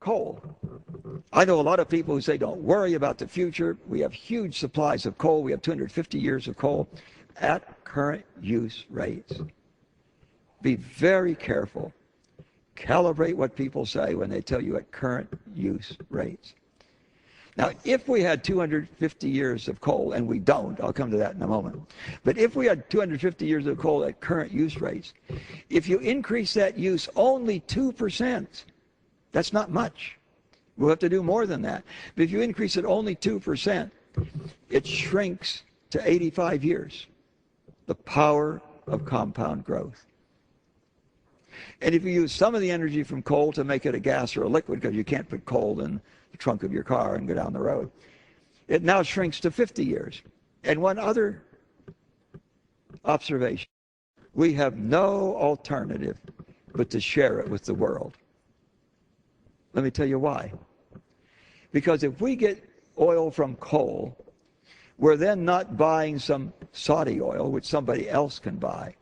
coal. I know a lot of people who say, don't worry about the future. We have huge supplies of coal. We have 250 years of coal at current use rates. Be very careful. Calibrate what people say when they tell you at current use rates. Now, if we had 250 years of coal, and we don't, I'll come to that in a moment, but if we had 250 years of coal at current use rates, if you increase that use only 2%, that's not much. We'll have to do more than that. But if you increase it only 2%, it shrinks to 85 years. The power of compound growth. And if you use some of the energy from coal to make it a gas or a liquid, because you can't put coal in the trunk of your car and go down the road, it now shrinks to 50 years. And one other observation, we have no alternative but to share it with the world. Let me tell you why. Because if we get oil from coal, we're then not buying some Saudi oil, which somebody else can buy.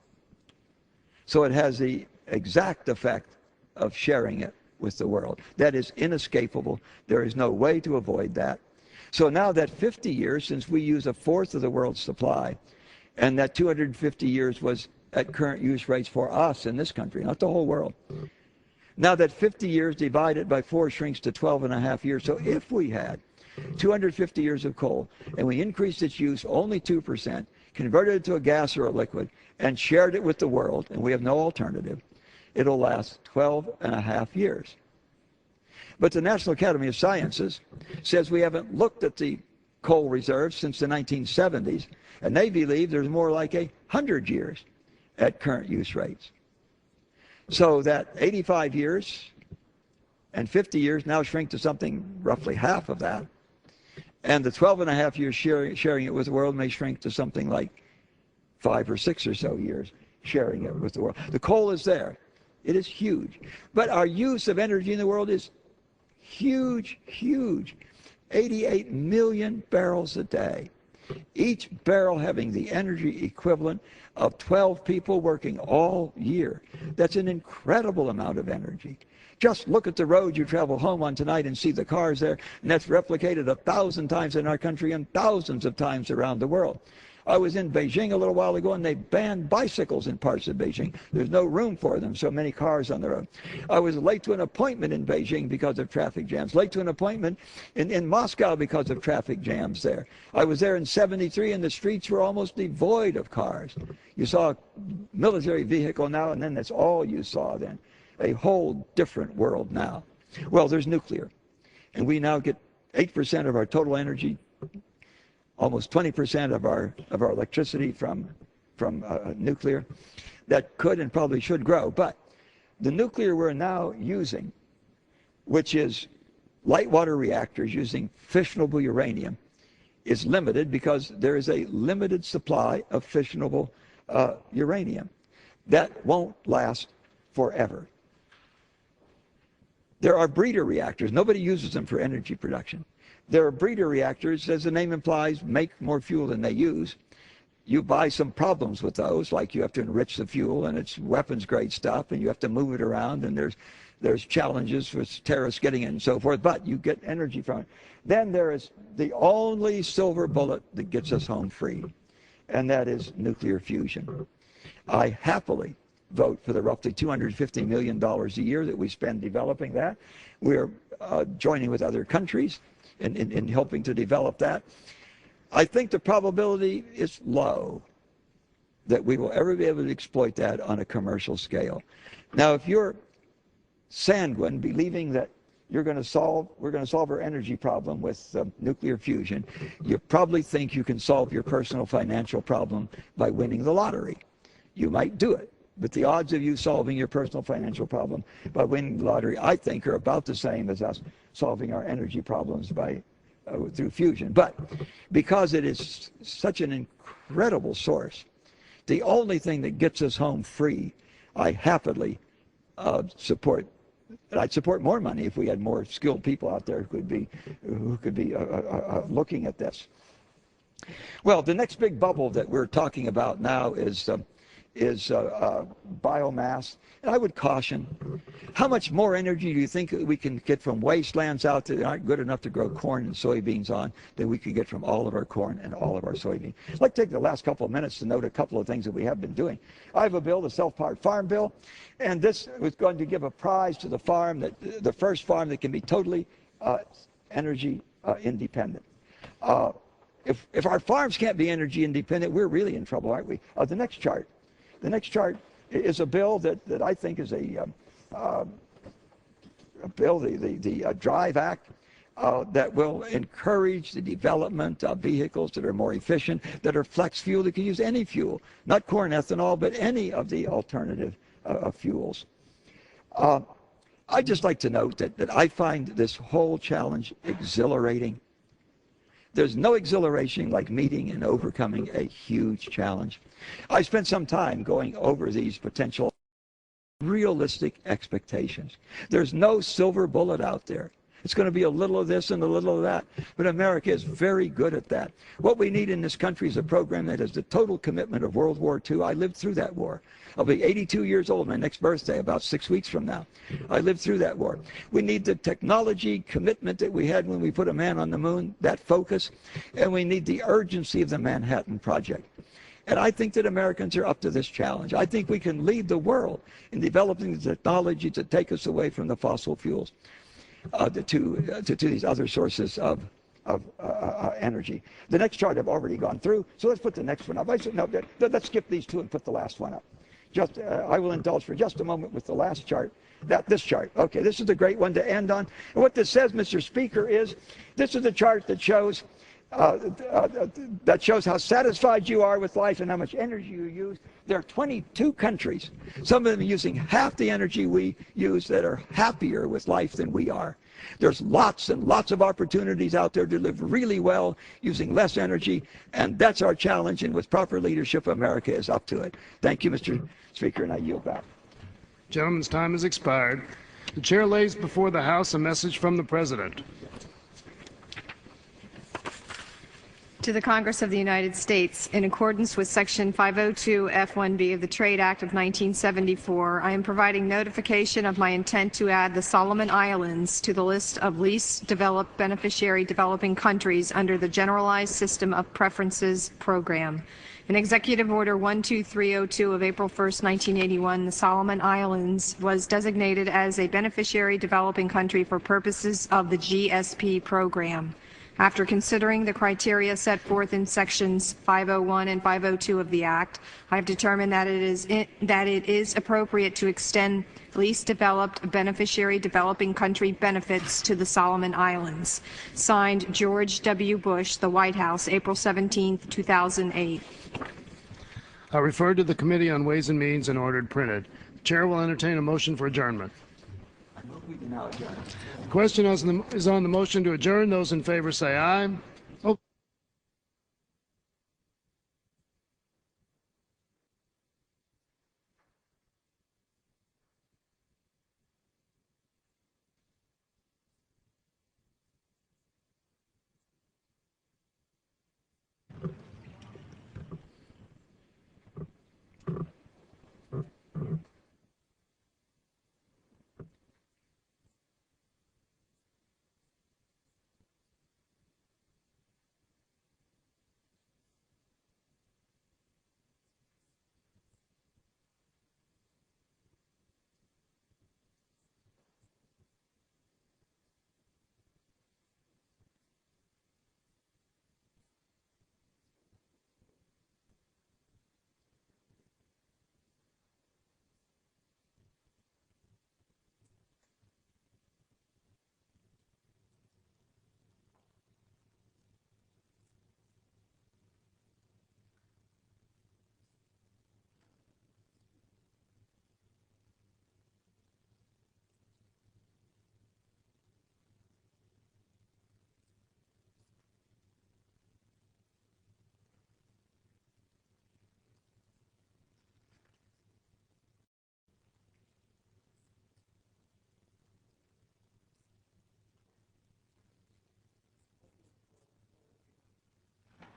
So it has the exact effect of sharing it with the world. That is inescapable. There is no way to avoid that. So now that 50 years, since we use 1/4 of the world's supply, and that 250 years was at current use rates for us in this country, not the whole world. Now that 50 years divided by 4 shrinks to 12.5 years. So if we had 250 years of coal, and we increased its use only 2%, converted it to a gas or a liquid, and shared it with the world, and we have no alternative, it'll last 12.5 years. But the National Academy of Sciences says we haven't looked at the coal reserves since the 1970s, and they believe there's more like 100 years at current use rates. So that 85 years and 50 years now shrink to something roughly half of that. And the 12.5 years sharing it with the world may shrink to something like 5 or 6 or so years sharing it with the world. The coal is there. It is huge. But our use of energy in the world is huge, huge. 88 million barrels a day. Each barrel having the energy equivalent of 12 people working all year. That's an incredible amount of energy. Just look at the road you travel home on tonight and see the cars there, and that's replicated 1,000 times in our country and thousands of times around the world. I was in Beijing a little while ago, and they banned bicycles in parts of Beijing. There's no room for them, so many cars on the road. I was late to an appointment in Beijing because of traffic jams, late to an appointment in Moscow because of traffic jams there. I was there in '73, and the streets were almost devoid of cars. You saw a military vehicle now, and then that's all you saw then. A whole different world now. Well, there's nuclear, and we now get 8% of our total energy, almost 20% of our electricity from nuclear. That could and probably should grow, but the nuclear we're now using, which is light water reactors using fissionable uranium, is limited because there is a limited supply of fissionable uranium. That won't last forever. There are breeder reactors. Nobody uses them for energy production. There are breeder reactors, as the name implies, make more fuel than they use. You buy some problems with those, like you have to enrich the fuel, and it's weapons-grade stuff, and you have to move it around, and there's challenges for terrorists getting it and so forth, but you get energy from it. Then there is the only silver bullet that gets us home free, and that is nuclear fusion. I happily vote for the roughly $250 million a year that we spend developing that. We're joining with other countries in helping to develop that. I think the probability is low that we will ever be able to exploit that on a commercial scale. Now, if you're sanguine, believing that we're going to solve our energy problem with nuclear fusion, you probably think you can solve your personal financial problem by winning the lottery. You might do it, but the odds of you solving your personal financial problem by winning the lottery, I think, are about the same as us solving our energy problems through fusion. But because it is such an incredible source, the only thing that gets us home free, I happily support. And I'd support more money if we had more skilled people out there who could be looking at this. Well, the next big bubble that we're talking about now is is biomass. And I would caution, how much more energy do you think we can get from wastelands out that aren't good enough to grow corn and soybeans on than we could get from all of our corn and all of our soybeans? I'd like to take the last couple of minutes to note a couple of things that we have been doing. I have a bill, the Self-Powered Farm Bill, and this was going to give a prize to the farm, the first farm that can be totally energy independent. If our farms can't be energy independent, we're really in trouble, aren't we? The next chart. The next chart is a bill that I think is a bill, the Drive Act, that will encourage the development of vehicles that are more efficient, that are flex fuel, that can use any fuel, not corn ethanol, but any of the alternative fuels. I'd just like to note that I find this whole challenge exhilarating. There's no exhilaration like meeting and overcoming a huge challenge. I spent some time going over these potential realistic expectations. There's no silver bullet out there. It's going to be a little of this and a little of that, but America is very good at that. What we need in this country is a program that has the total commitment of World War II. I lived through that war. I'll be 82 years old my next birthday, about 6 weeks from now. I lived through that war. We need the technology commitment that we had when we put a man on the moon, that focus, and we need the urgency of the Manhattan Project. And I think that Americans are up to this challenge. I think we can lead the world in developing the technology to take us away from the fossil fuels to these other sources of energy. The next chart I've already gone through, so let's put the next one up. Let's skip these two and put the last one up. I will indulge for just a moment with the last chart. This chart. Okay, this is the great one to end on. And what this says, Mr. Speaker, is this is the chart that shows how satisfied you are with life and how much energy you use. There are 22 countries, some of them using half the energy we use, that are happier with life than we are. There's lots and lots of opportunities out there to live really well using less energy, and that's our challenge, and with proper leadership, America is up to it. Thank you, Mr. Speaker, and I yield back. Gentleman's time has expired. The chair lays before the House a message from the President. To the Congress of the United States, in accordance with Section 502 F1B of the Trade Act of 1974, I am providing notification of my intent to add the Solomon Islands to the list of least developed beneficiary developing countries under the Generalized System of Preferences Program. In Executive Order 12302 of April 1, 1981, the Solomon Islands was designated as a beneficiary developing country for purposes of the GSP program. After considering the criteria set forth in sections 501 and 502 of the Act, I have determined that it is appropriate to extend least developed beneficiary developing country benefits to the Solomon Islands. Signed, George W. Bush, the White House, April 17, 2008. Referred to the Committee on Ways and Means and ordered printed. The chair will entertain a motion for adjournment. We can now adjourn. The question is on the motion to adjourn. Those in favor say aye.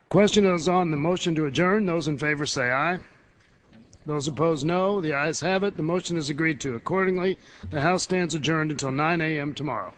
Question is on the motion to adjourn. Those in favor say aye. Those opposed, no. The ayes have it. The motion is agreed to. Accordingly, the House stands adjourned until 9 a.m. tomorrow.